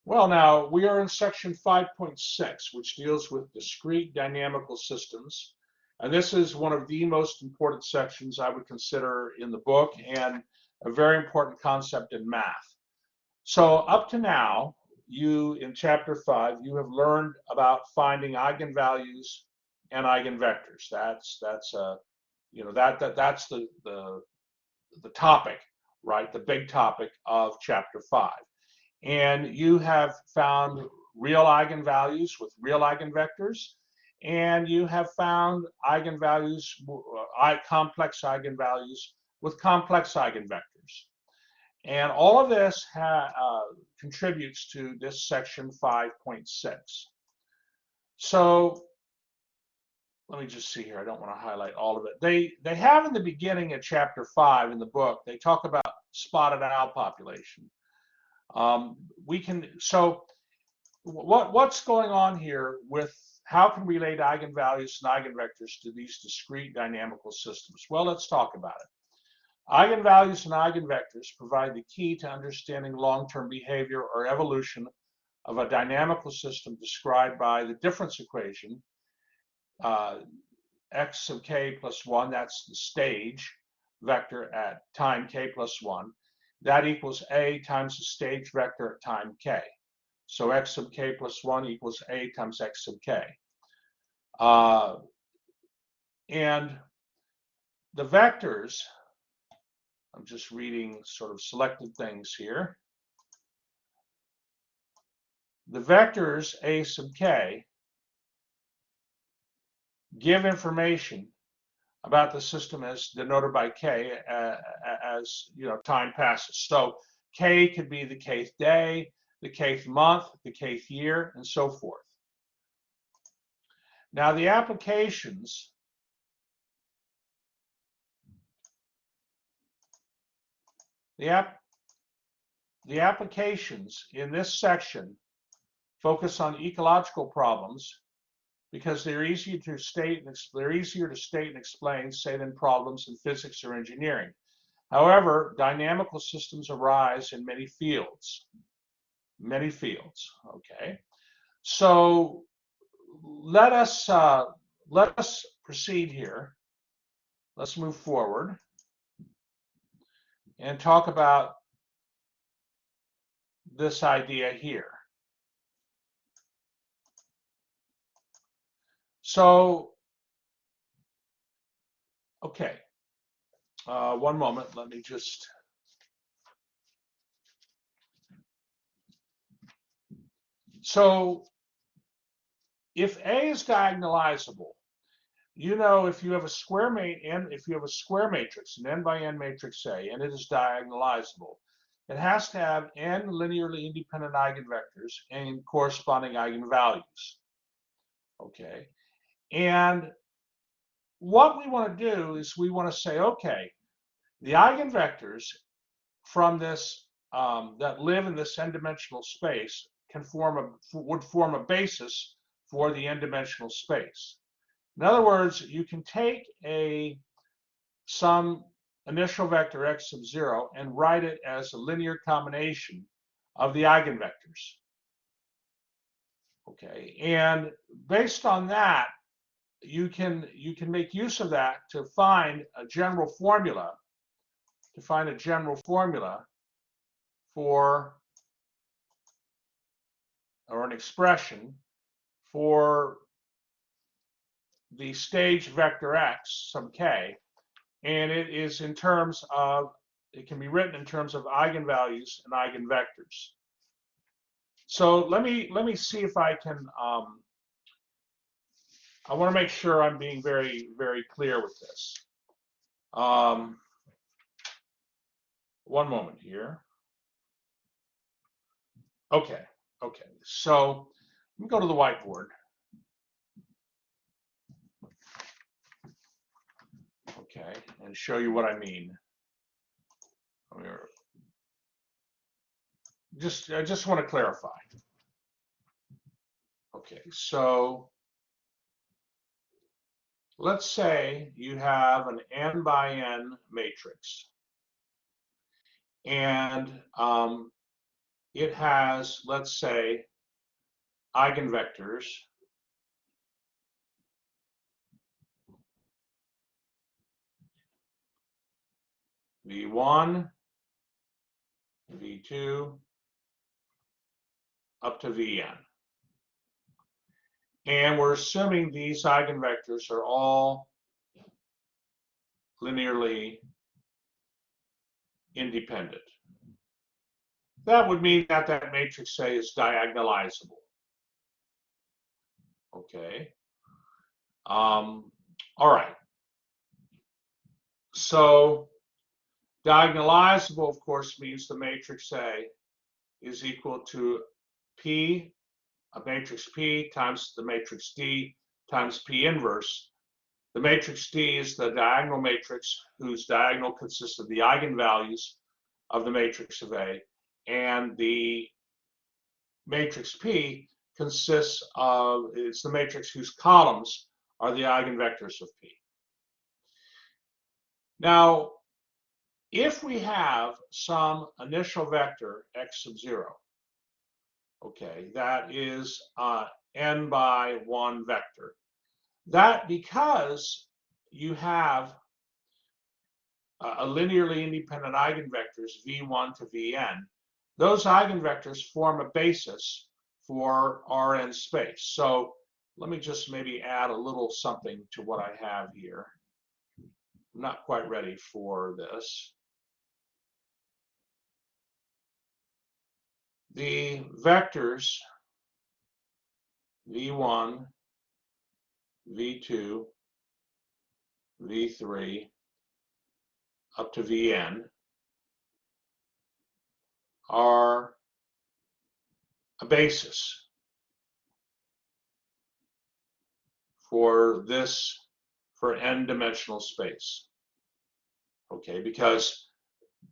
Well, now we are in section 5.6, which deals with discrete dynamical systems. And this is one of the most important sections I would consider in the book and a very important concept in math. So up to now, in chapter 5, you have learned about finding eigenvalues and eigenvectors. That's the topic, right? The big topic of chapter 5. And you have found real eigenvalues with real eigenvectors, and you have found eigenvalues, complex eigenvalues with complex eigenvectors. And all of this contributes to this section 5.6. So let me just see here. I don't want to highlight all of it. They have in the beginning of chapter 5 in the book, they talk about spotted owl population. What's going on here with how can we relate eigenvalues and eigenvectors to these discrete dynamical systems? Well, let's talk about it. Eigenvalues and eigenvectors provide the key to understanding long-term behavior or evolution of a dynamical system described by the difference equation, x sub k plus 1, that's the stage vector at time k plus 1. That equals a times the stage vector at time k. So x sub k plus 1 equals a times x sub k. And the vectors, I'm just reading sort of selected things here. The vectors a sub k give information about the system as denoted by k as time passes. So k could be the kth day, the kth month, the kth year, and so forth. Now the applications the applications in this section focus on ecological problems because they're easier to state and explain, say, than problems in physics or engineering. However, dynamical systems arise in many fields. Okay. So let us proceed here. Let's move forward and talk about this idea here. So, okay, one moment, let me just, so if A is diagonalizable, if you have a square matrix, an n by n matrix A, and it is diagonalizable, it has to have n linearly independent eigenvectors and corresponding eigenvalues. Okay, and what we want to do is we want to say, okay, the eigenvectors from this that live in this n-dimensional space would form a basis for the n-dimensional space. In other words, you can take some initial vector x sub 0 and write it as a linear combination of the eigenvectors. Okay, and based on that, you can make use of that to find a general formula, for, or an expression for the stage vector x sub k, and it can be written in terms of eigenvalues and eigenvectors. So let me see if I can. I want to make sure I'm being very, very clear with this. One moment here. Okay. So let me go to the whiteboard. Okay, and show you what I mean. I just want to clarify. Okay, so let's say you have an n by n matrix, and it has, let's say, eigenvectors v1, v2, up to vn. And we're assuming these eigenvectors are all linearly independent. That would mean that that matrix, say, is diagonalizable. Okay. All right. So diagonalizable, of course, means the matrix A is equal to P, a matrix P, times the matrix D times P inverse. The matrix D is the diagonal matrix whose diagonal consists of the eigenvalues of the matrix of A, and the matrix P consists of, it's the matrix whose columns are the eigenvectors of P. Now, if we have some initial vector x sub 0, okay, that is n by 1 vector, that because you have a linearly independent eigenvectors v1 to vn, those eigenvectors form a basis for Rn space. So let me just maybe add a little something to what I have here. I'm not quite ready for this. The vectors v1, v2, v3, up to vn are a basis for this, for n-dimensional space. Okay, because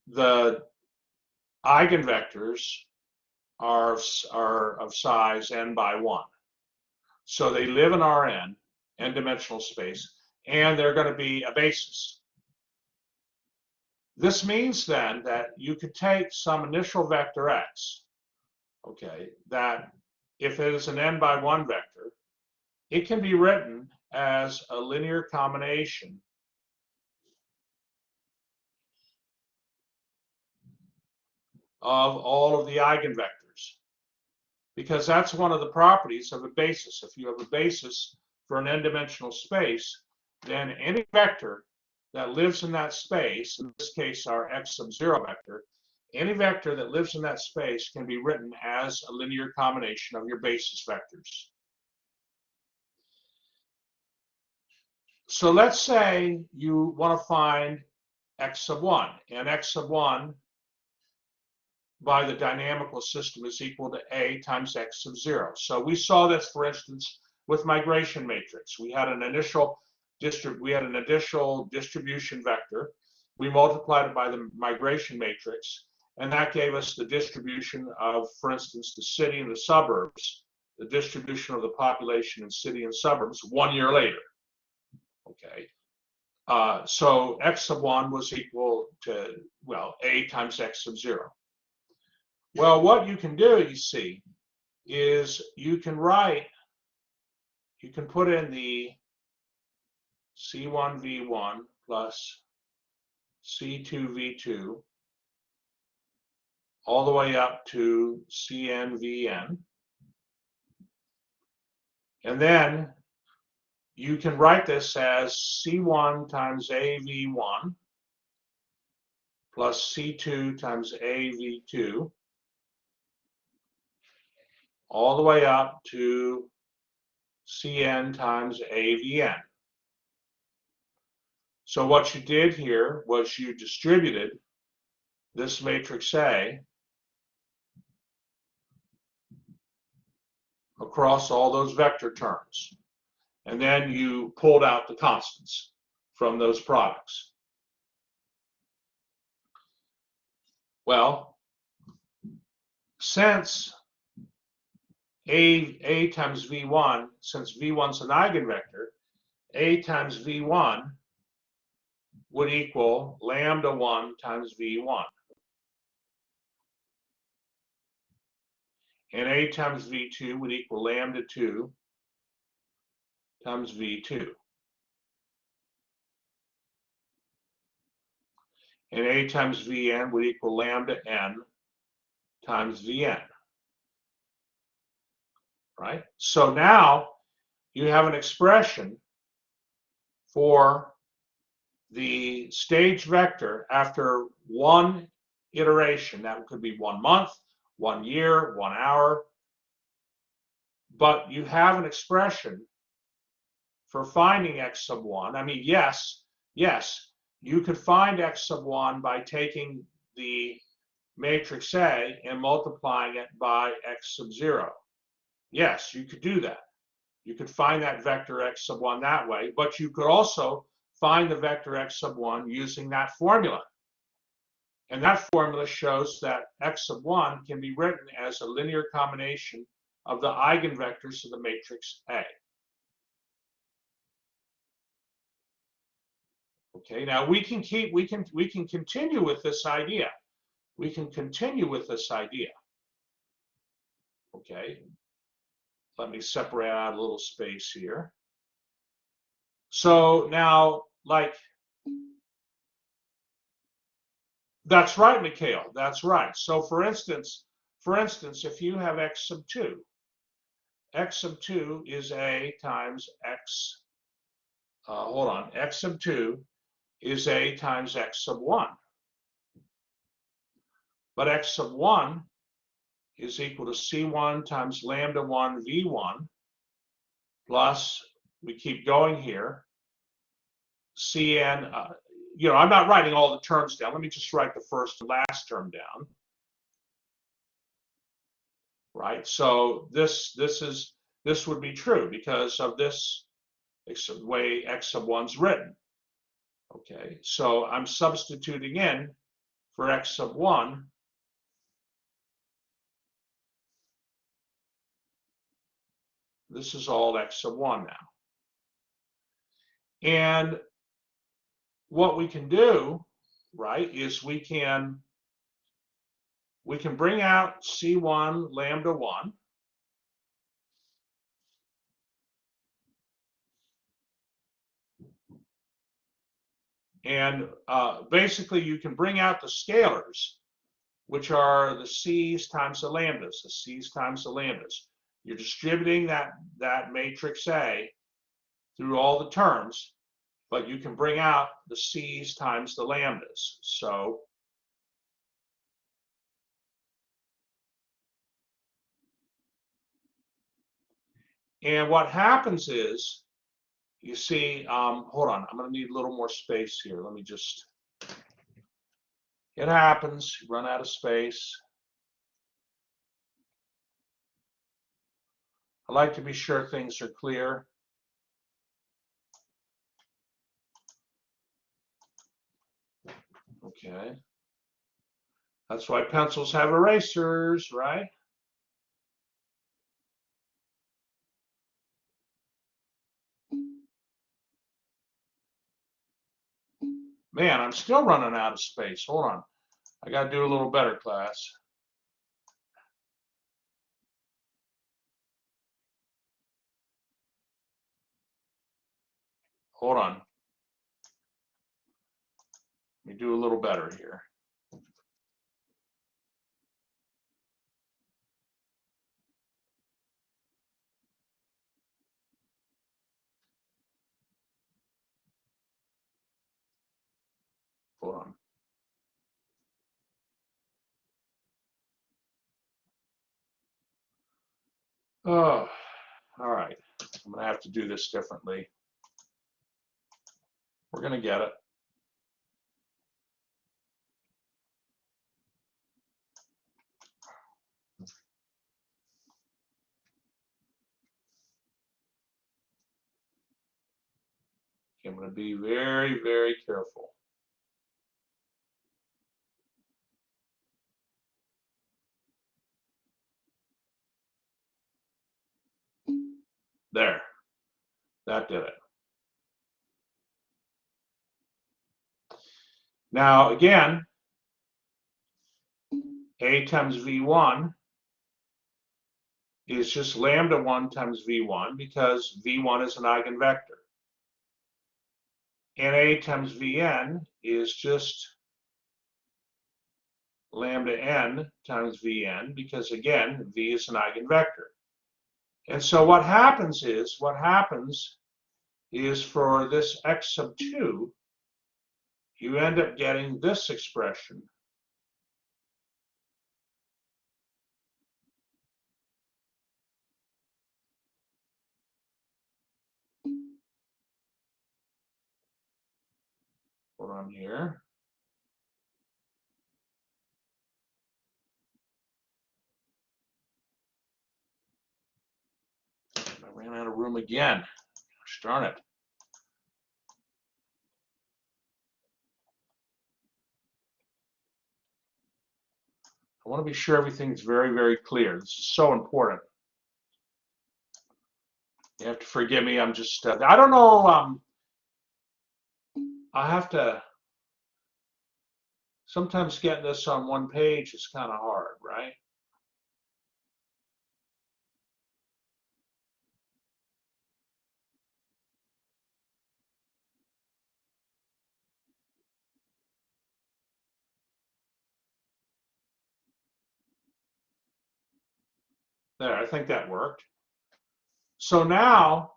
the eigenvectors are of size n by 1. So they live in Rn, n-dimensional space, and they're going to be a basis. This means then that you could take some initial vector x, okay, that if it is an n by 1 vector, it can be written as a linear combination of all of the eigenvectors, because that's one of the properties of a basis. If you have a basis for an n-dimensional space, then any vector that lives in that space, in this case our x sub 0 vector, any vector that lives in that space can be written as a linear combination of your basis vectors. So let's say you want to find x sub 1, and x sub 1 by the dynamical system is equal to a times x sub 0. So we saw this, for instance, with migration matrix. We had an initial distribution vector. We multiplied it by the migration matrix, and that gave us the distribution of, for instance, the city and the suburbs, the distribution of the population in city and suburbs 1 year later. Okay. So x sub 1 was equal to, well, a times x sub 0. Well, what you can do, you see, is you can put in the C1 V1 plus C2 V2 all the way up to Cn Vn. And then you can write this as C1 times AV1 plus C2 times AV2 all the way up to Cn times AVN. So what you did here was you distributed this matrix A across all those vector terms. And then you pulled out the constants from those products. Well, since A times V1, since V1's an eigenvector, A times V1 would equal lambda 1 times V1. And A times V2 would equal lambda 2 times V2. And A times Vn would equal lambda n times Vn. Right? So now you have an expression for the stage vector after one iteration. That could be 1 month, 1 year, 1 hour. But you have an expression for finding x sub 1. I mean, yes, you could find x sub 1 by taking the matrix A and multiplying it by x sub 0. Yes, you could do that. You could find that vector x sub 1 that way, but you could also find the vector x sub 1 using that formula. And that formula shows that x sub 1 can be written as a linear combination of the eigenvectors of the matrix A. Okay, now we can continue with this idea. We can continue with this idea. Okay, let me separate out a little space here. So now, like, that's right, Mikhail, that's right. So for instance, if you have x sub 2 is A times x, hold on, x sub 2 is A times x sub 1. But x sub 1 is equal to C1 times lambda 1 V1 plus, we keep going here, Cn, I'm not writing all the terms down. Let me just write the first and last term down. Right, so this would be true because of this way x sub 1's written. Okay, so I'm substituting in for x sub 1 this is all x sub 1 now. And what we can do, right, is we can bring out C1 lambda 1. And basically you can bring out the scalars, which are the C's times the lambdas, You're distributing that matrix A through all the terms, but you can bring out the C's times the lambdas. So and what happens is, you see, hold on, I'm going to need a little more space here. Let me just, it happens, you run out of space. I like to be sure things are clear. Okay. That's why pencils have erasers, right? Man, I'm still running out of space. Hold on. I got to do a little better, class. Hold on. Let me do a little better here. Hold on. Oh, all right. I'm going to have to do this differently. We're going to get it. I'm going to be very, very careful. There. That did it. Now, again, A times V1 is just lambda 1 times v1 because v1 is an eigenvector. Na times Vn is just lambda n times Vn because, again, V is an eigenvector. And so what happens is for this x sub 2, you end up getting this expression. Hold on here. I ran out of room again. Gosh darn it. I want to be sure everything's very, very clear. This is so important. You have to forgive me. I'm just, I don't know. I have to, sometimes getting this on one page is kind of hard, right? There, I think that worked. So now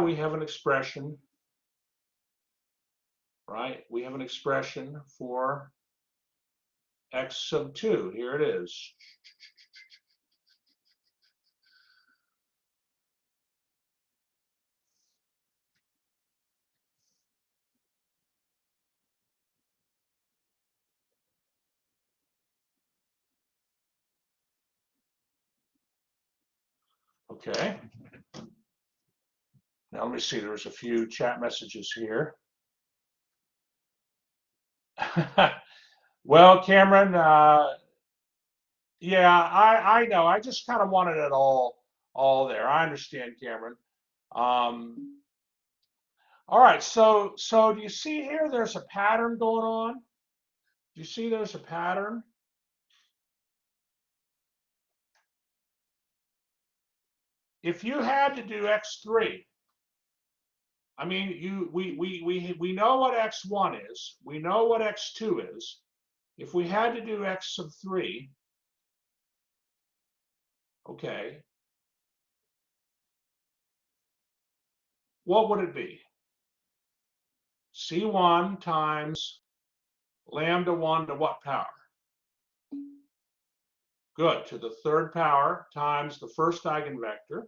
we have an expression, right? We have an expression for x sub 2. Here it is. Okay. Now let me see, there's a few chat messages here. Well, Cameron, yeah, I know. I just kind of wanted it all there. I understand, Cameron. All right, so do you see here there's a pattern going on? Do you see there's a pattern? If you had to do x3, I mean, we know what x1 is. We know what x2 is. If we had to do x sub 3, okay, what would it be? C1 times lambda 1 to what power? Good, to the third power times the first eigenvector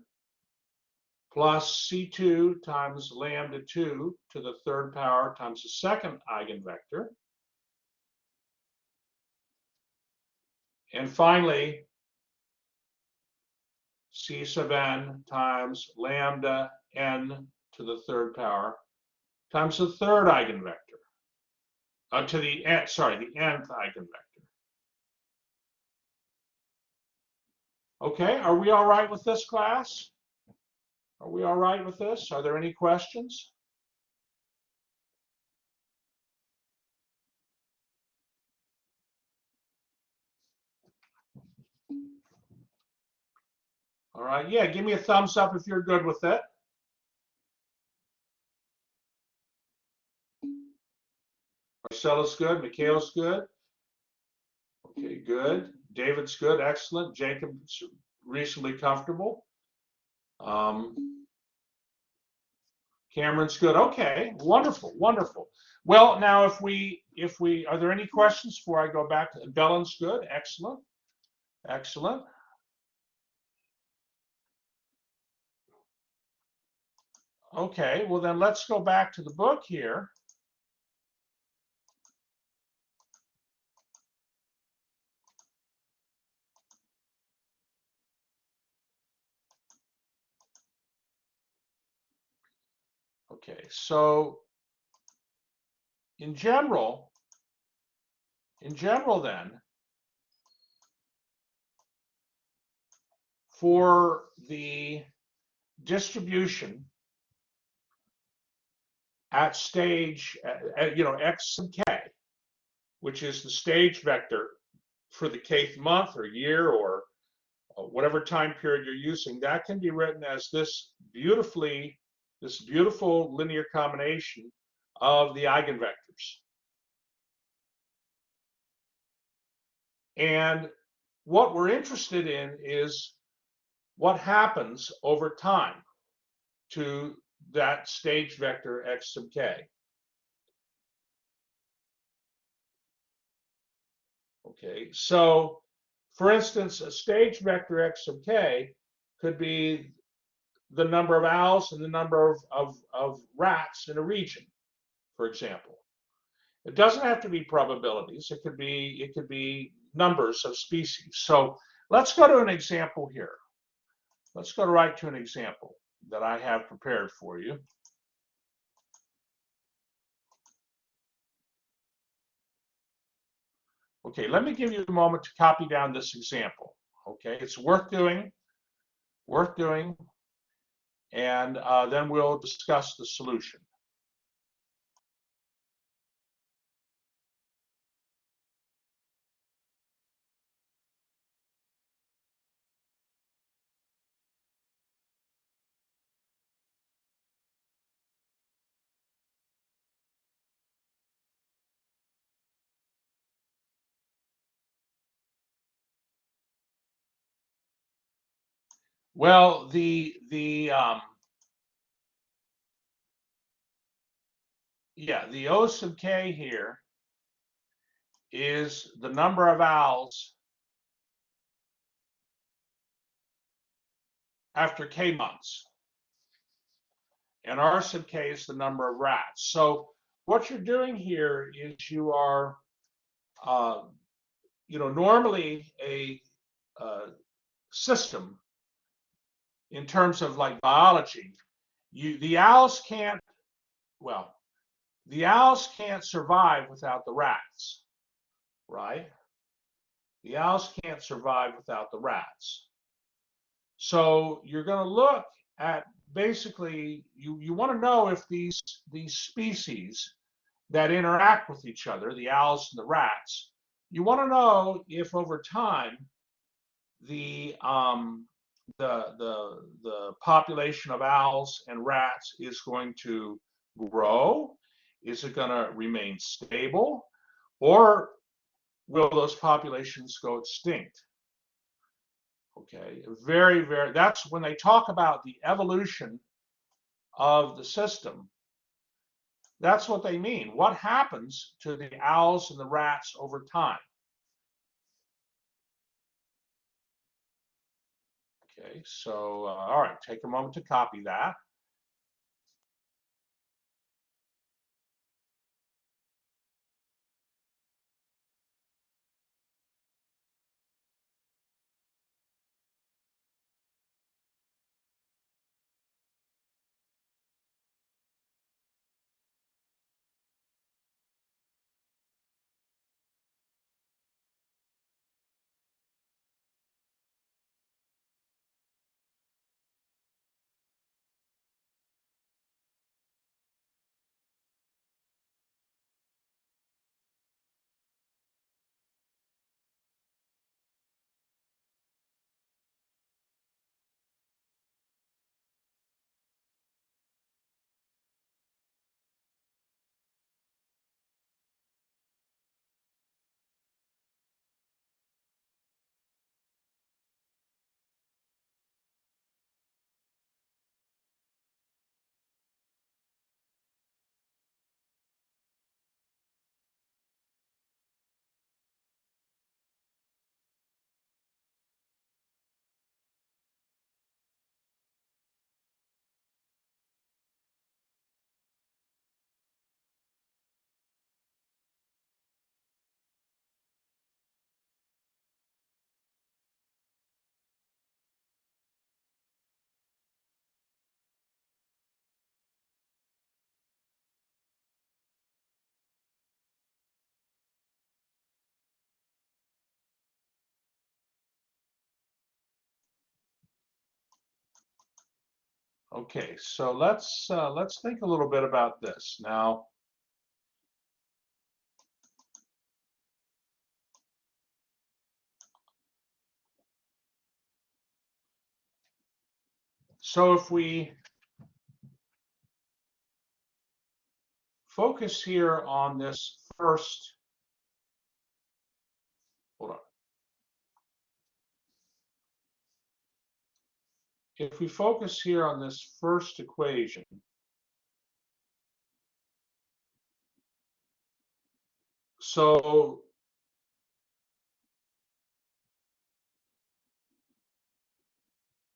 plus C2 times lambda 2 to the third power times the second eigenvector. And finally, C sub n times lambda n to the third power times the third eigenvector. To the nth eigenvector. Okay, are we all right with this, class? Are we all right with this? Are there any questions? All right, yeah, give me a thumbs up if you're good with it. Marcella's good, Mikhail's good. Okay, good. David's good, excellent. Jacob's reasonably comfortable. Cameron's good. Okay, wonderful, wonderful. Well, now if we, are there any questions before I go back to, Bellen's good, excellent, excellent. Okay, well then let's go back to the book here. Okay, so in general then, for the distribution at stage, x sub k, which is the stage vector for the kth month or year or whatever time period you're using, that can be written as this beautiful linear combination of the eigenvectors. And what we're interested in is what happens over time to that stage vector x sub k. Okay, so for instance, a stage vector x sub k could be the number of owls and the number of rats in a region, for example. It doesn't have to be probabilities. It could be numbers of species. So let's go to an example here. Let's go right to an example that I have prepared for you. Okay, let me give you a moment to copy down this example. Okay, it's worth doing, and then we'll discuss the solution. Well, the O sub k here is the number of owls after k months, and R sub k is the number of rats. So what you're doing here is you are, normally a system in terms of like biology, the owls can't survive without the rats, right? The owls can't survive without the rats. So you're going to look at basically you want to know if these species that interact with each other, the owls and the rats, you want to know if over time the population of owls and rats is going to grow? Is it going to remain stable? Or will those populations go extinct? Okay, that's when they talk about the evolution of the system. That's what they mean. What happens to the owls and the rats over time? Okay, so, all right, take a moment to copy that. Okay, so let's think a little bit about this now. So if we focus here on this first, hold on. If we focus here on this first equation, so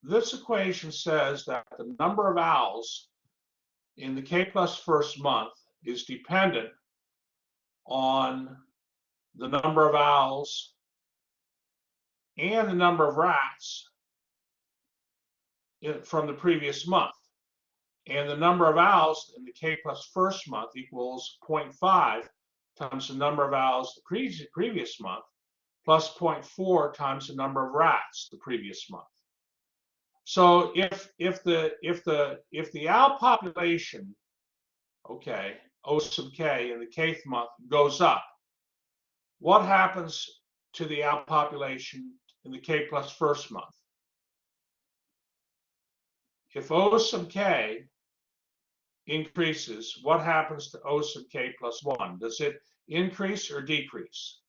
this equation says that the number of owls in the K plus first month is dependent on the number of owls and the number of rats from the previous month. And the number of owls in the K plus first month equals 0.5 times the number of owls the previous month plus 0.4 times the number of rats the previous month. So if the owl population, okay, O sub k in the kth month goes up, what happens to the owl population in the K plus first month? If O sub k increases, what happens to O sub k plus 1? Does it increase or decrease?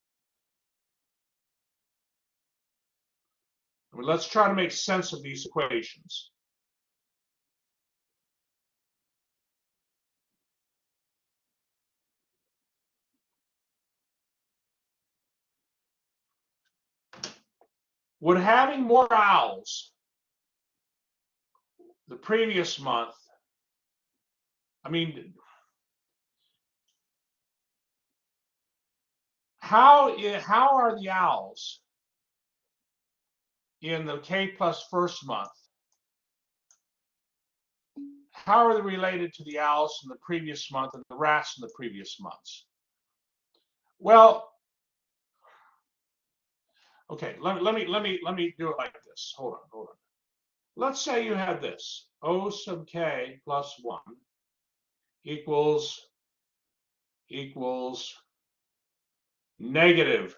I mean, let's try to make sense of these equations. Would having more owls the previous month, I mean, how are the owls in the K plus first month, how are they related to the owls in the previous month and the rats in the previous months? Well, okay, let me do it like this. Hold on. Let's say you have this, O sub k plus 1 equals negative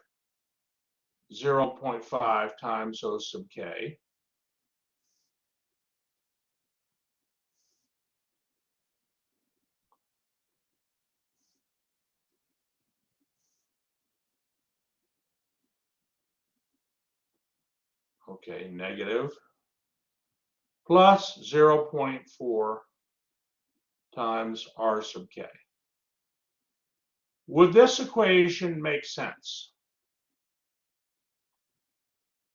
0.5 times O sub k. Okay, negative plus 0.4 times R sub k. Would this equation make sense?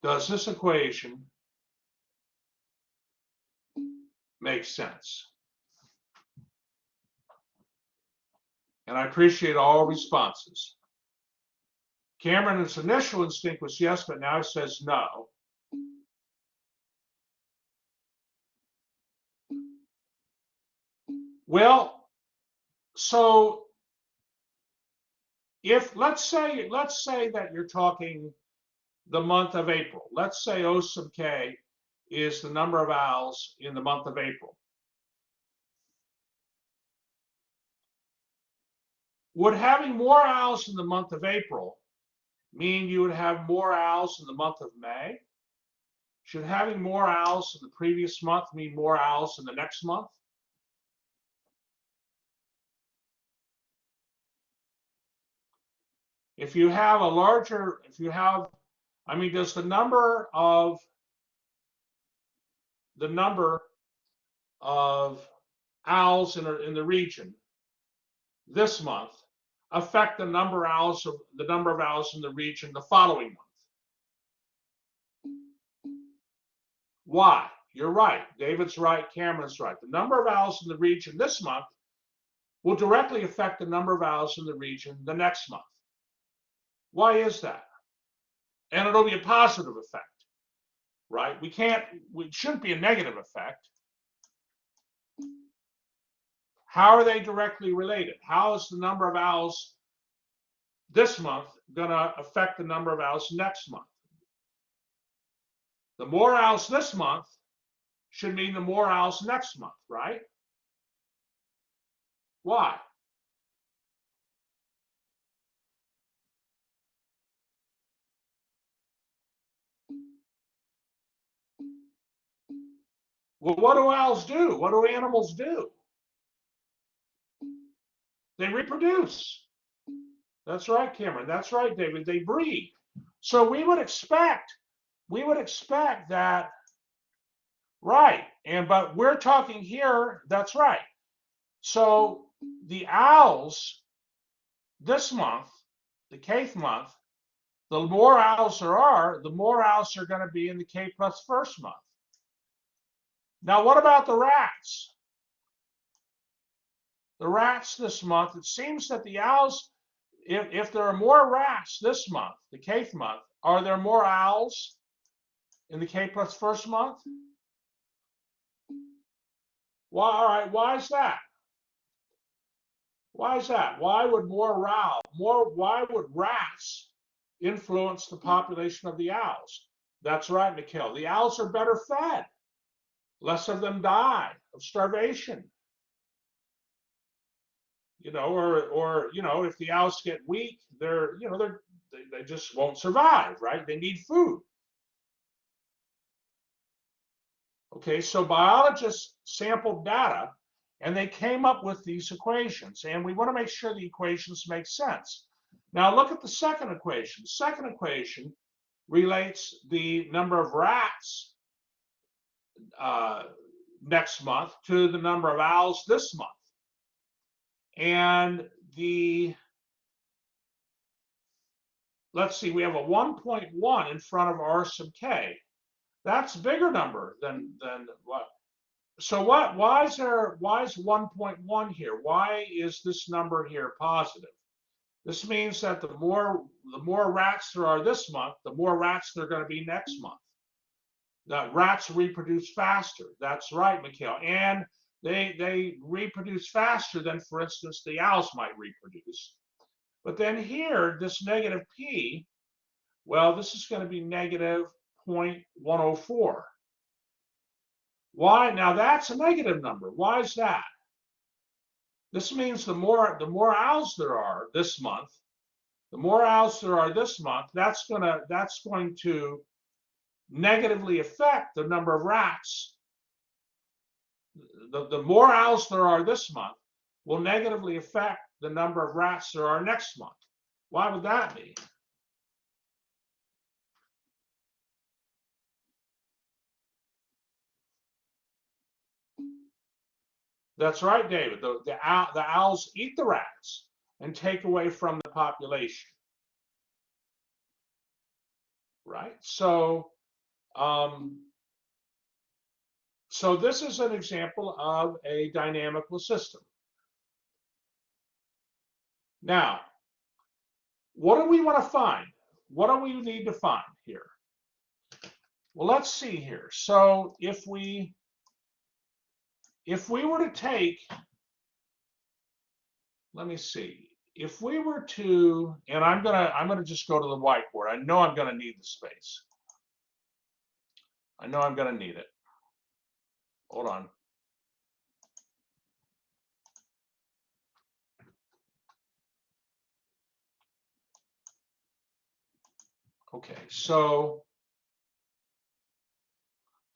Does this equation make sense? And I appreciate all responses. Cameron's initial instinct was yes, but now he says no. Well, so if let's say that you're talking the month of April. Let's say O sub k is the number of owls in the month of April. Would having more owls in the month of April mean you would have more owls in the month of May? Should having more owls in the previous month mean more owls in the next month? If you have a larger, I mean, does the number of owls in the region this month affect the number of owls in the region the following month? Why? You're right. David's right. Cameron's right. The number of owls in the region this month will directly affect the number of owls in the region the next month. Why is that? And it'll be a positive effect, right? It shouldn't be a negative effect. How are they directly related? How is the number of owls this month going to affect the number of owls next month? The more owls this month should mean the more owls next month, right? Why? Well, what do owls do? What do animals do? They reproduce. That's right, Cameron. That's right, David. They breed. So we would expect that, right? But we're talking here, that's right. So the owls this month, the Kth month, the more owls there are, the more owls are going to be in the K plus first month. Now, what about the rats? The rats this month, it seems that the owls, if there are more rats this month, the Kth month, are there more owls in the K plus first month? Why? All right. Why is that? Why is that? Why would why would rats influence the population of the owls? That's right, Mikhail. The owls are better fed. Less of them die of starvation. Or if the owls get weak, they just won't survive, right? They need food. Okay, so biologists sampled data and they came up with these equations, and we want to make sure the equations make sense. Now look at the second equation. The second equation relates the number of rats next month to the number of owls this month. And let's see, we have a 1.1 in front of R sub k. That's a bigger number than what? So why is 1.1 here? Why is this number here positive? This means that the more rats there are this month, the more rats there are going to be next month. The rats reproduce faster. That's right, Mikhail. And they reproduce faster than, for instance, the owls might reproduce. But then here, this negative p, well, this is going to be negative 0.104. Why? Now that's a negative number. Why is that? This means the more owls there are this month, that's going to negatively affect the number of rats. The more owls there are this month will negatively affect the number of rats there are next month. Why would that be? That's right, David. The owls eat the rats and take away from the population. Right? So this is an example of a dynamical system. Now, what do we want to find? What do we need to find here? Well, let's see here. So if we were to take, let me see. If we were to, and I'm gonna just go to the whiteboard. I know I'm gonna need the space. I know I'm gonna need it. Hold on. Okay, so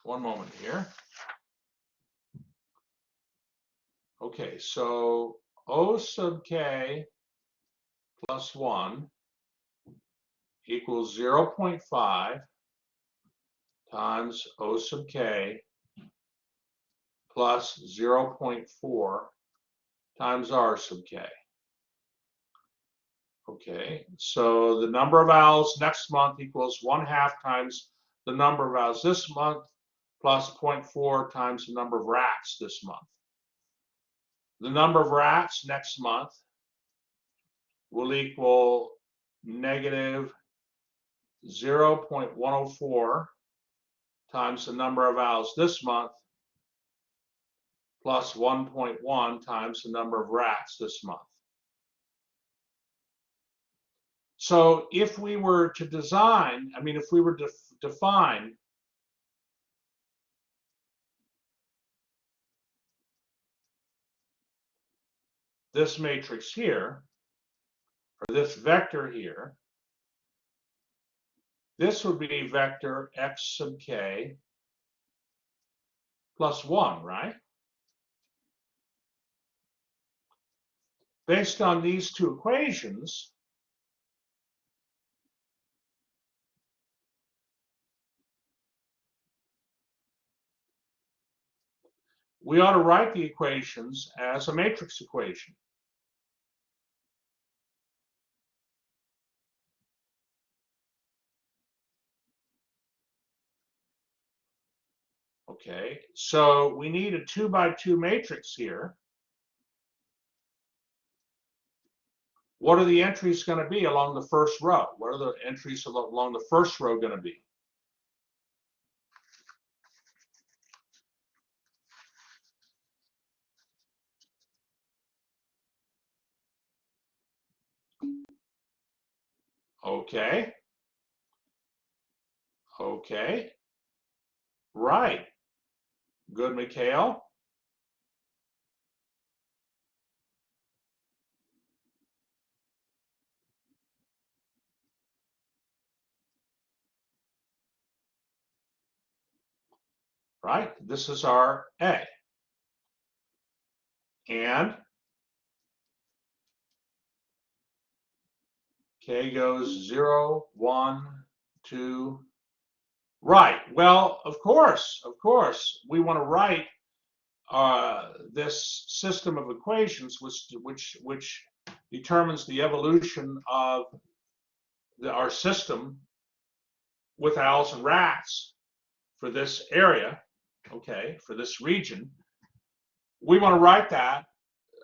one moment here. Okay, so O sub k plus 1 equals 0.5 times O sub k plus 0.4 times R sub k. Okay, so the number of owls next month equals 1/2 times the number of owls this month plus 0.4 times the number of rats this month. The number of rats next month will equal negative 0.104 times the number of owls this month plus 1.1 times the number of rats this month. So if we were to design, if we were to define this matrix here, or this vector here, this would be vector x sub k plus 1, right? Based on these two equations, we ought to write the equations as a matrix equation. Okay, so we need a 2 by 2 matrix here. What are the entries going to be along the first row? What are the entries along the first row going to be? Okay. Okay. Right. Good, Mikhail. Right. This is our A. And K goes 0, 1, 2. Right. Well, of course, we want to write this system of equations, which determines the evolution of our system with owls and rats for this area, okay, for this region. We want to write that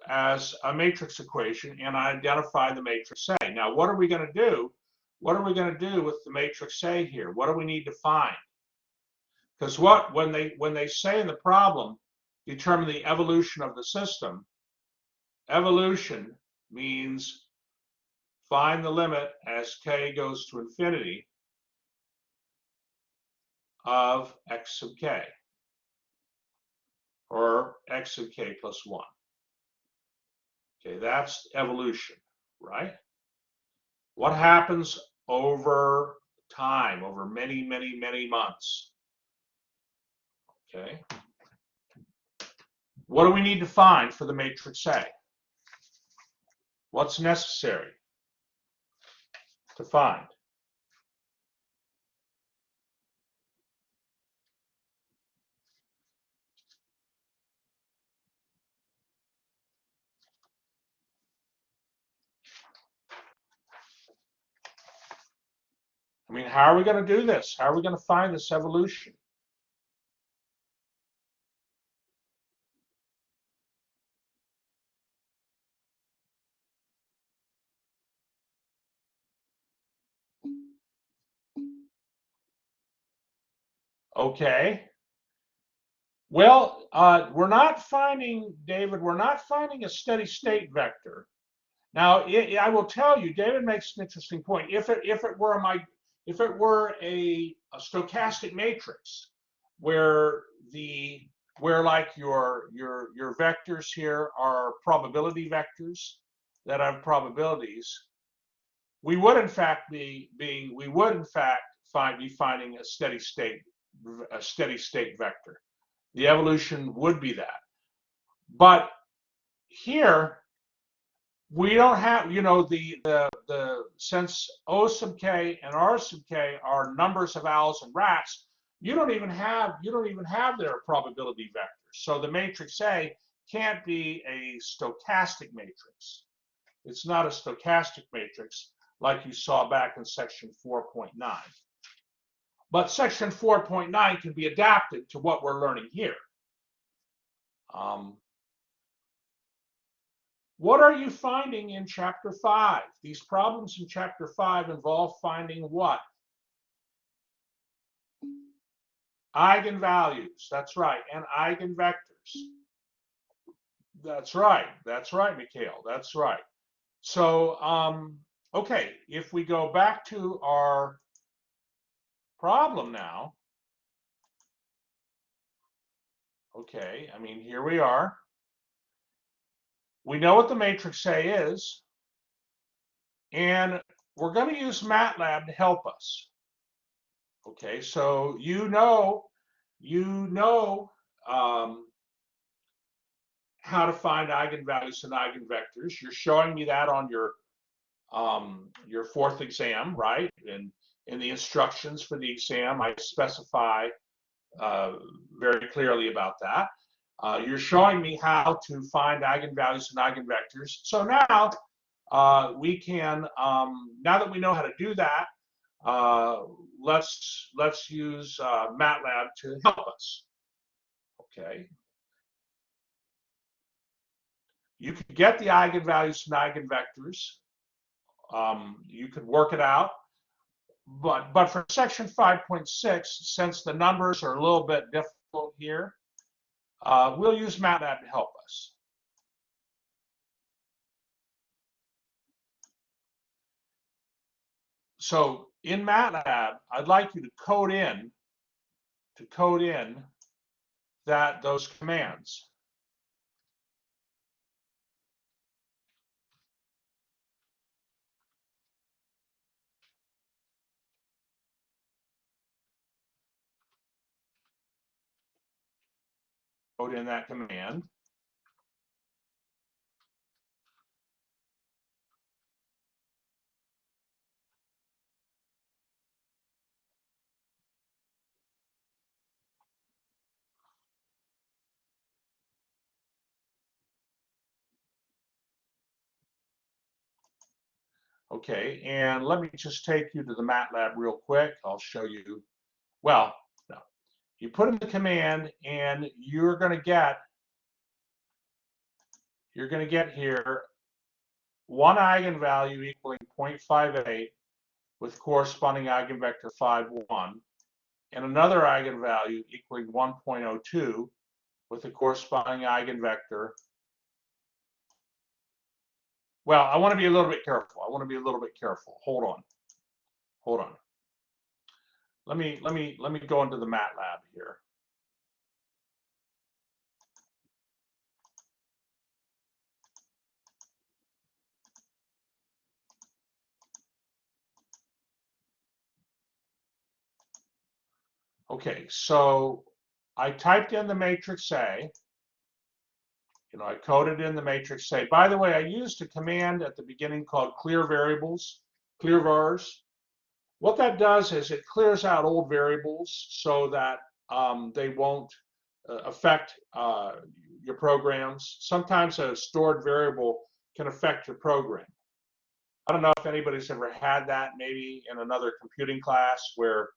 as a matrix equation and identify the matrix A. Now, what are we going to do? What are we going to do with the matrix A here? What do we need to find? Because when they say in the problem, determine the evolution of the system, evolution means find the limit as k goes to infinity of x sub k, or x sub k plus 1. Okay, that's evolution, right? What happens over time, over many, many, many months? Okay. What do we need to find for the matrix A? What's necessary to find? I mean, how are we going to do this? How are we going to find this evolution? Okay. Well, we're not finding, David, we're not finding a steady state vector. Now, I will tell you, David makes an interesting point. If it were a stochastic matrix, where like your vectors here are probability vectors that have probabilities, we would in fact be finding a steady state vector. The evolution would be that. But here we don't have, since O sub k and R sub k are numbers of owls and rats, you don't even have their probability vectors. So the matrix A can't be a stochastic matrix. It's not a stochastic matrix like you saw back in section 4.9. But section 4.9 can be adapted to what we're learning here. What are you finding in chapter 5? These problems in chapter 5 involve finding what? Eigenvalues, that's right, and eigenvectors. That's right, Mikhail, that's right. So, okay, if we go back to our problem now, okay, I mean, here we are. We know what the matrix A is, and we're going to use MATLAB to help us. Okay, so you know how to find eigenvalues and eigenvectors. You're showing me that on your fourth exam, right? And in the instructions for the exam, I specify very clearly about that. You're showing me how to find eigenvalues and eigenvectors. So now we can, now that we know how to do that, let's use MATLAB to help us. Okay. You can get the eigenvalues and eigenvectors. You could work it out. But for section 5.6, since the numbers are a little bit difficult here, we'll use MATLAB to help us. So in MATLAB, I'd like you to code in those commands. Code in that command. Okay, and let me just take you to the MATLAB real quick. I'll show you. Well, no. You put in the command, and you're going to get here one eigenvalue equaling 0.58 with corresponding eigenvector 5,1, and another eigenvalue equaling 1.02 with a corresponding eigenvector. Well, I want to be a little bit careful. Hold on. Let me go into the MATLAB here. Okay, so I typed in the matrix A. I coded in the matrix A. By the way, I used a command at the beginning called clear variables, clear vars. What that does is it clears out old variables so that they won't affect your programs. Sometimes a stored variable can affect your program. I don't know if anybody's ever had that, maybe in another computing class where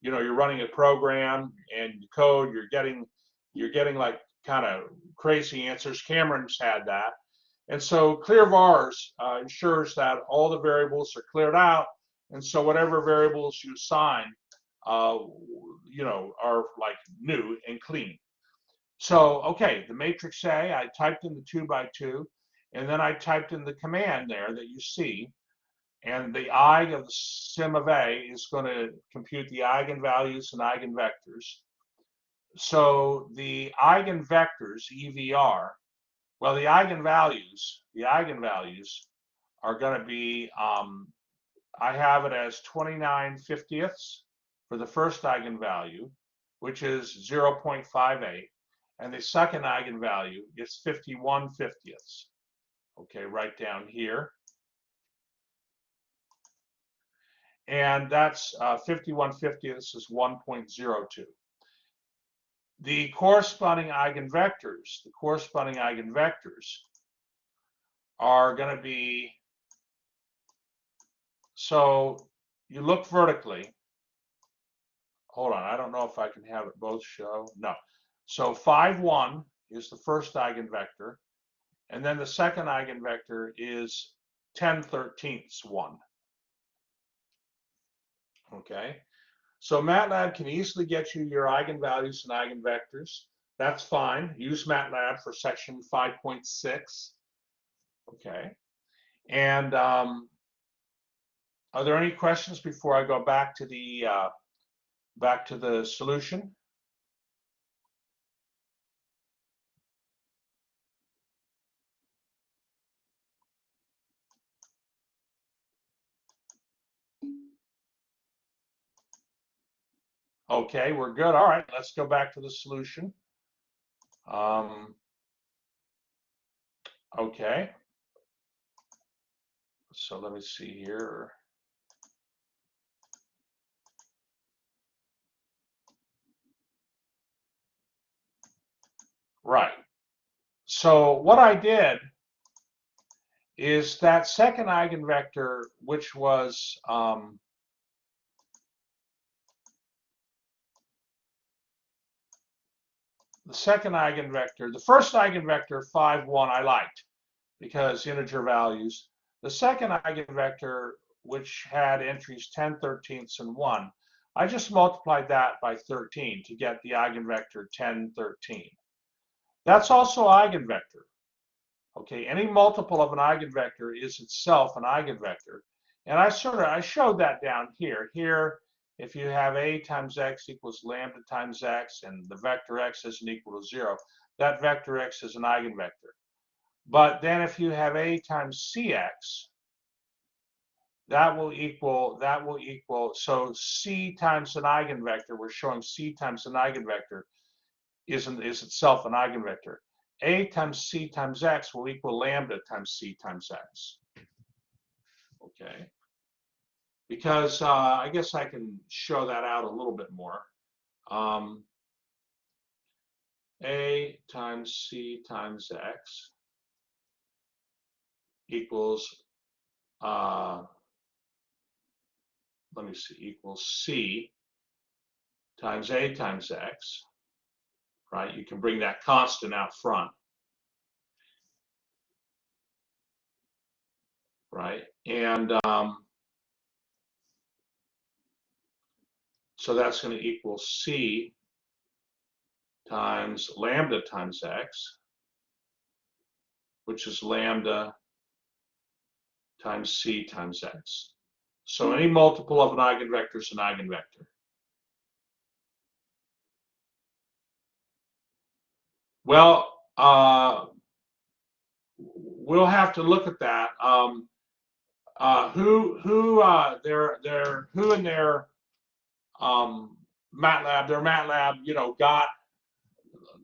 you're running a program and you code, you're getting like kind of crazy answers. Cameron's had that. And so clear vars ensures that all the variables are cleared out, and so whatever variables you assign are like new and clean. So okay, the matrix A, I typed in the 2 by 2, and then I typed in the command there that you see. And the I of the sim of A is going to compute the eigenvalues and eigenvectors. So the eigenvectors, EVR, well, the eigenvalues are going to be, I have it as 29/50ths for the first eigenvalue, which is 0.58. And the second eigenvalue is 51/50ths. Okay, right down here. And that's 51/50ths is 1.02. The corresponding eigenvectors are going to be, so you look vertically. Hold on, I don't know if I can have it both show. No. So 5,1 is the first eigenvector, and then the second eigenvector is 10/13ths 1. Okay. So MATLAB can easily get you your eigenvalues and eigenvectors. That's fine. Use MATLAB for section 5.6. Okay. And are there any questions before I go back to the solution? Okay, we're good. All right, let's go back to the solution. Okay, so let me see here. Right. So what I did is that second eigenvector, which was the second eigenvector, the first eigenvector 5, 1, I liked because integer values. The second eigenvector, which had entries 10, 13ths, and 1, I just multiplied that by 13 to get the eigenvector 10, 13. That's also eigenvector. Okay, any multiple of an eigenvector is itself an eigenvector. And I showed that down here. Here, if you have a times x equals lambda times x, and the vector x isn't equal to 0, that vector x is an eigenvector. But then if you have a times cx, that will equal, so c times an eigenvector, we're showing c times an eigenvector is itself an eigenvector. A times c times x will equal lambda times c times x. Okay. Because I guess I can show that out a little bit more. A times c times x equals, let me see, equals c times a times x, right? You can bring that constant out front, right? And so that's going to equal c times lambda times x, which is lambda times c times x. So any multiple of an eigenvector is an eigenvector. Well, we'll have to look at that. Who in their MATLAB, got.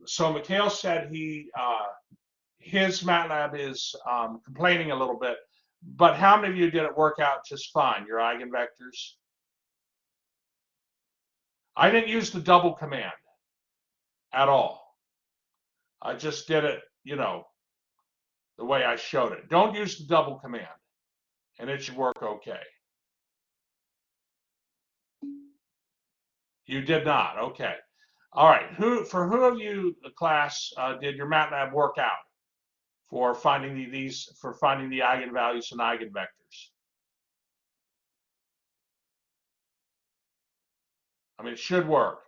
So Mikhail said his MATLAB is complaining a little bit, but how many of you did it work out just fine, your eigenvectors? I didn't use the double command at all. I just did it, the way I showed it. Don't use the double command, and it should work okay. You did not, okay. All right, for who of you, the class, did your MATLAB work out for finding the eigenvalues and eigenvectors? I mean, it should work.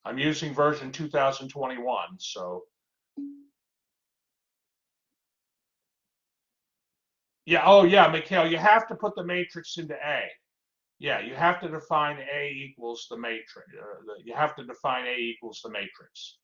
I'm using version 2021, so. Yeah, oh yeah, Mikhail, you have to put the matrix into A. Yeah, you have to define A equals the matrix. You have to define A equals the matrix.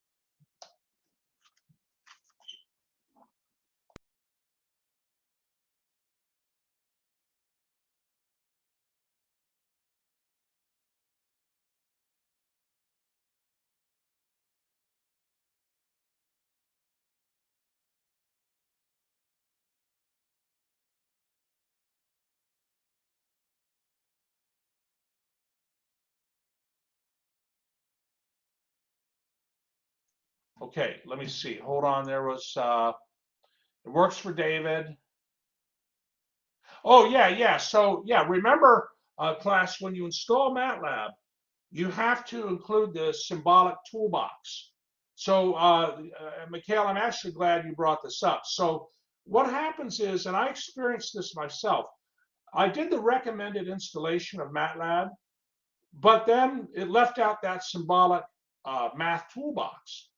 Okay, let me see. Hold on. There was, it works for David. Oh, yeah. So, yeah, remember, class, when you install MATLAB, you have to include the symbolic toolbox. So, Mikhail, I'm actually glad you brought this up. So, what happens is, and I experienced this myself, I did the recommended installation of MATLAB, but then it left out that symbolic math toolbox.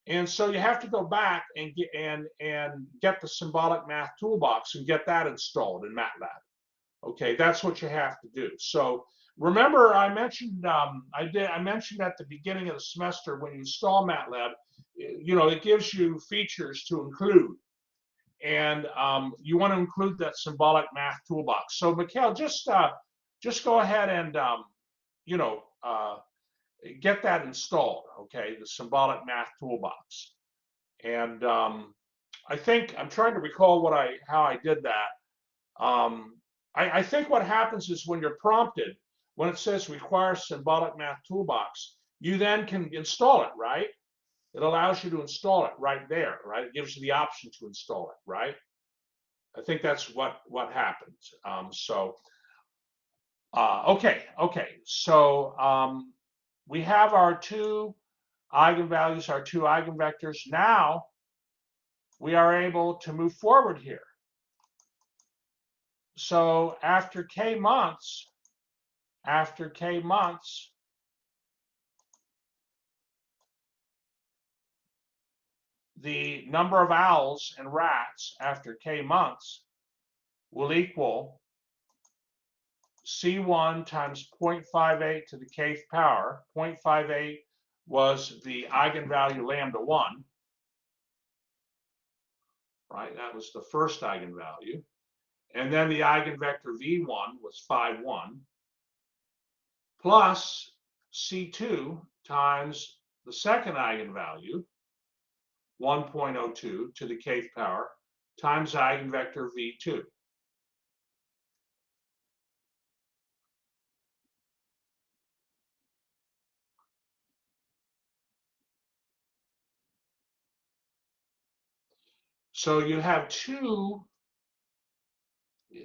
And so you have to go back and get the symbolic math toolbox and get that installed in MATLAB. Okay, that's what you have to do. So remember, I mentioned I mentioned at the beginning of the semester when you install MATLAB, it gives you features to include, and you want to include that symbolic math toolbox. So Mikhail, just go ahead and get that installed, okay, the symbolic math toolbox. And I think I'm trying to recall how I did that. I think what happens is when you're prompted, when it says require symbolic math toolbox, you then can install it, right? It allows you to install it right there, right? It gives you the option to install it, right? I think that's what happened. Okay. So we have our two eigenvalues, our two eigenvectors. Now we are able to move forward here. So after k months, the number of owls and rats after k months will equal C1 times 0.58 to the kth power. 0.58 was the eigenvalue lambda 1, right? That was the first eigenvalue. And then the eigenvector V1 was 5, 1, plus C2 times the second eigenvalue, 1.02 to the kth power, times eigenvector V2. So you have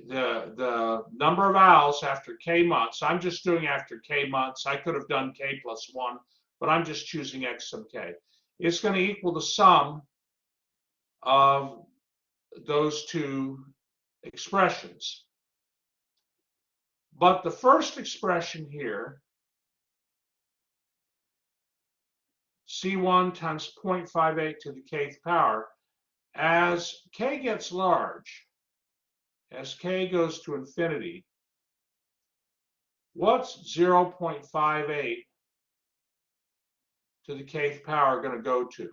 the number of owls after k months. I'm just doing after k months. I could have done k plus 1, but I'm just choosing x sub k. It's going to equal the sum of those two expressions. But the first expression here, C1 times 0.58 to the kth power, as k gets large, as k goes to infinity, what's 0.58 to the kth power going to go to?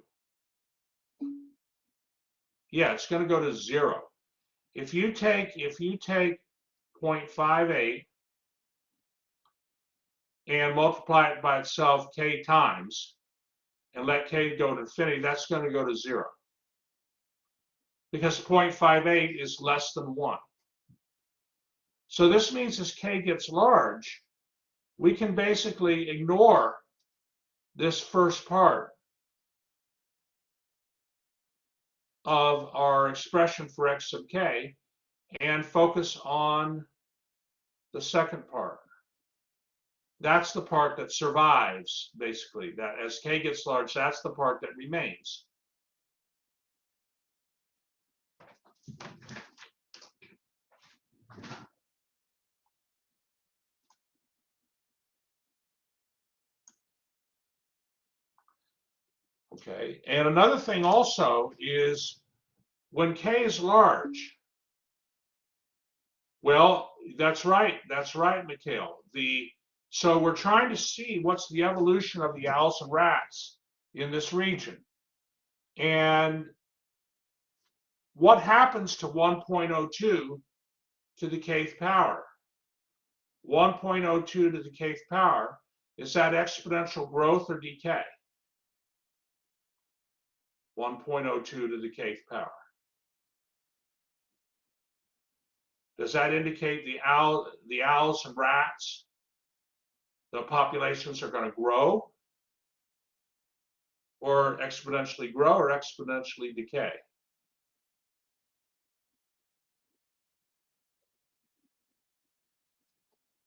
Yeah, it's going to go to 0. If you take 0.58 and multiply it by itself k times and let k go to infinity, that's going to go to 0. Because 0.58 is less than 1. So this means as k gets large, we can basically ignore this first part of our expression for x sub k and focus on the second part. That's the part that survives, basically. That as k gets large, that's the part that remains. Okay, and another thing also is when k is large, well, that's right, Mikhail. So we're trying to see what's the evolution of the owls and rats in this region. And what happens to 1.02 to the kth power? 1.02 to the kth power, is that exponential growth or decay? 1.02 to the kth power. Does that indicate the owls and rats, the populations are going to grow, or exponentially grow, or exponentially decay?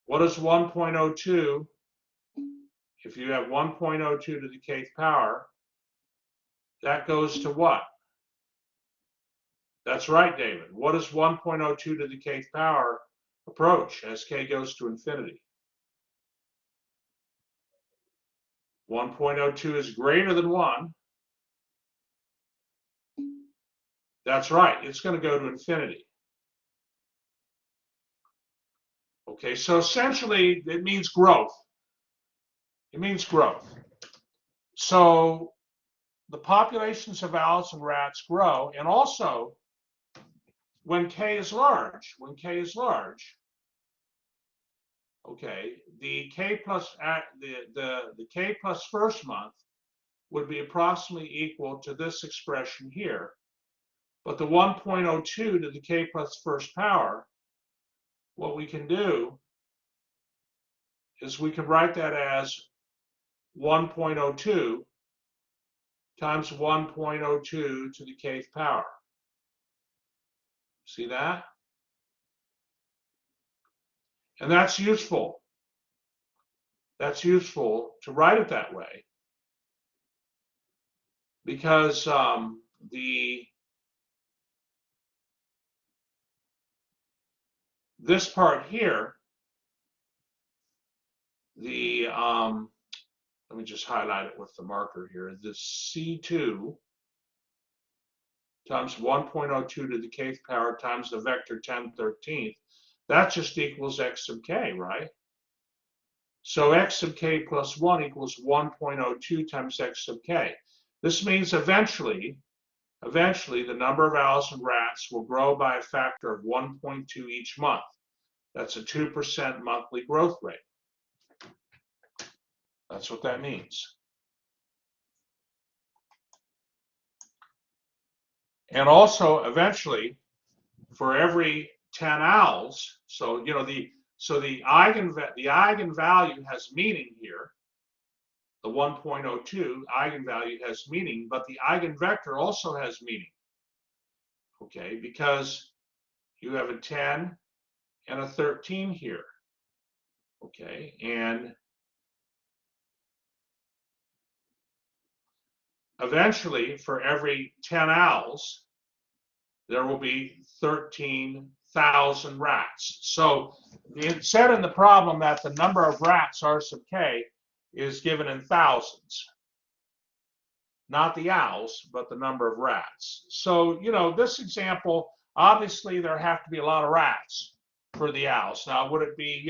What is 1.02? If you have 1.02 to the kth power, that goes to what? That's right, David. What does 1.02 to the kth power approach as k goes to infinity? 1.02 is greater than 1. That's right, it's going to go to infinity. Okay, so essentially it means growth. It means growth. So the populations of owls and rats grow, and also when k is large, Okay, the K plus the K plus first month would be approximately equal to this expression here. But the 1.02 to the K plus first power, what we can do is we can write that as 1.02 times 1.02 to the kth power. See that? And that's useful. That's useful to write it that way because this part here, let me just highlight it with the marker here. The C2 times 1.02 to the kth power times the vector 10/13th, that just equals x sub k, right? So x sub k plus 1 equals 1.02 times x sub k. This means eventually the number of owls and rats will grow by a factor of 1.2 each month. That's a 2% monthly growth rate. That's what that means. And also, eventually, for every 10 owls, so the eigenvalue has meaning here. The 1.02 eigenvalue has meaning, but the eigenvector also has meaning. Okay, because you have a 10 and a 13 here. Okay, and eventually, for every 10 owls, there will be 13,000 rats. So it said in the problem that the number of rats, R sub k, is given in thousands. Not the owls, but the number of rats. So, this example, obviously there have to be a lot of rats for the owls. Now, would it be,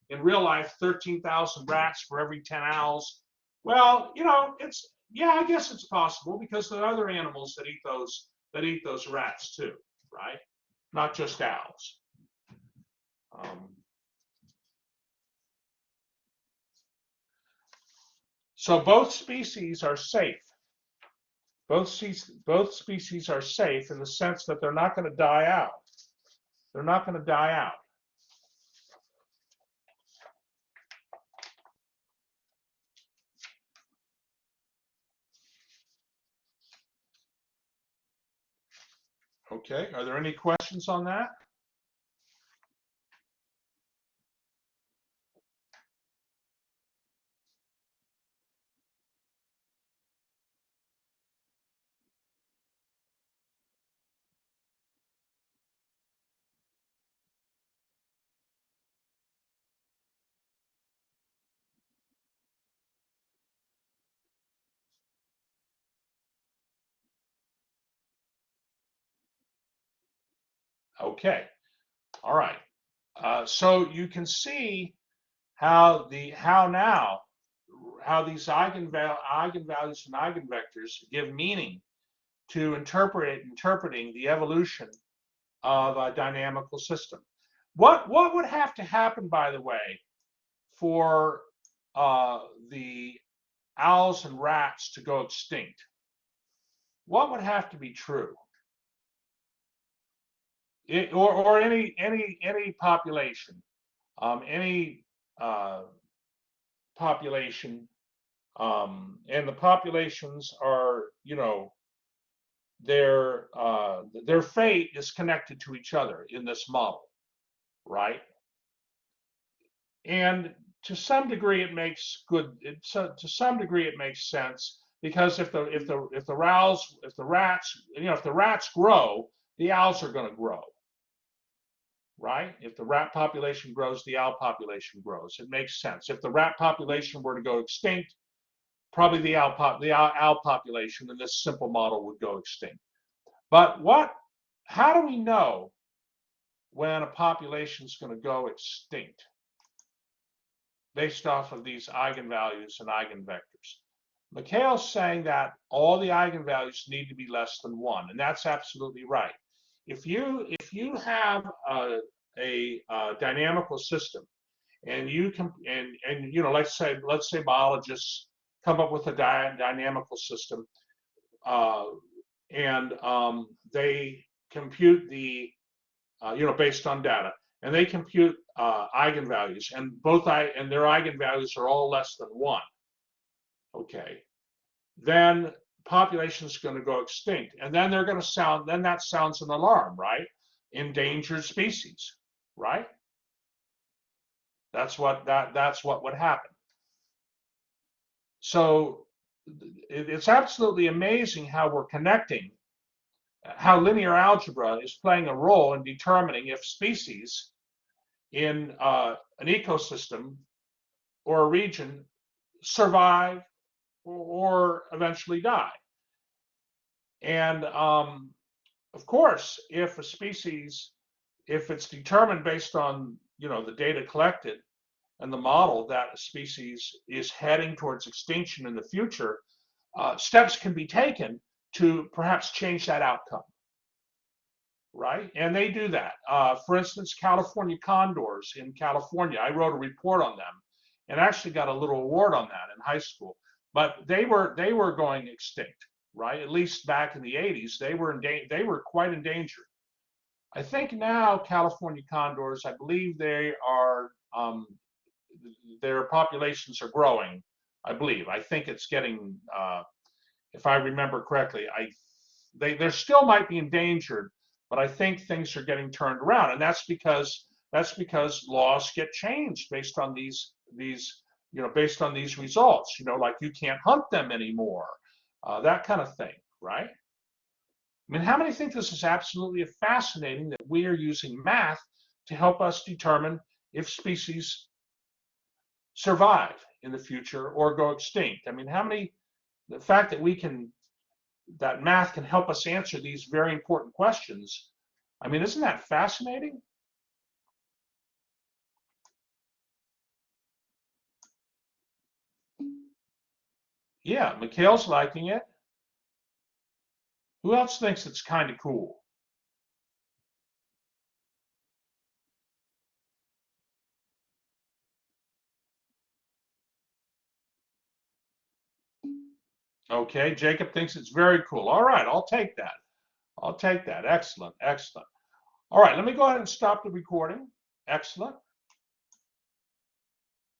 in real life, 13,000 rats for every 10 owls? Well, I guess it's possible because there are other animals that eat those rats too, right? Not just owls. So both species are safe. Both species are safe in the sense that they're not going to die out. They're not going to die out. Okay, are there any questions on that? Okay, all right. So you can see how these eigenvalues and eigenvectors give meaning to interpreting the evolution of a dynamical system. What would have to happen, by the way, for the owls and rats to go extinct? What would have to be true? Or any population, any population, and the populations are, their fate is connected to each other in this model, right? And to some degree, it makes to some degree it makes sense because if the rats grow, the owls are going to grow, right? If the rat population grows, the owl population grows. It makes sense. If the rat population were to go extinct, probably the owl population in this simple model would go extinct. But how do we know when a population is going to go extinct based off of these eigenvalues and eigenvectors? Mikhail's saying that all the eigenvalues need to be less than 1, and that's absolutely right. If you have a dynamical system and you can, and you know, let's say biologists come up with a dynamical system, uh, and they compute the, you know, based on data, and they compute eigenvalues, and and their eigenvalues are all less than 1. Okay, then population is going to go extinct, and then they're going to sound. Then that sounds an alarm, right? Endangered species, right? That's what would happen. So it's absolutely amazing how we're connecting, how linear algebra is playing a role in determining if species in an ecosystem or a region survive or eventually die. And of course, if a species, if it's determined based on, you know, the data collected and the model that a species is heading towards extinction in the future, steps can be taken to perhaps change that outcome, right? And they do that. For instance, California condors in California, I wrote a report on them and actually got a little award on that in high school. But they were going extinct, right? At least back in the 80s, they were quite endangered. I think now California condors, I believe they are, their populations are growing. I believe. I think it's getting, if I remember correctly, they still might be endangered, but I think things are getting turned around, and that's because laws get changed based on these you know, based on these results. You know, like you can't hunt them anymore, that kind of thing, right? I mean, how many think this is absolutely fascinating that we are using math to help us determine if species survive in the future or go extinct? I mean, how many, the fact that that math can help us answer these very important questions, I mean, isn't that fascinating? Yeah, Mikhail's liking it. Who else thinks it's kind of cool? Okay, Jacob thinks it's very cool. All right, I'll take that. I'll take that. Excellent, excellent. All right, let me go ahead and stop the recording. Excellent.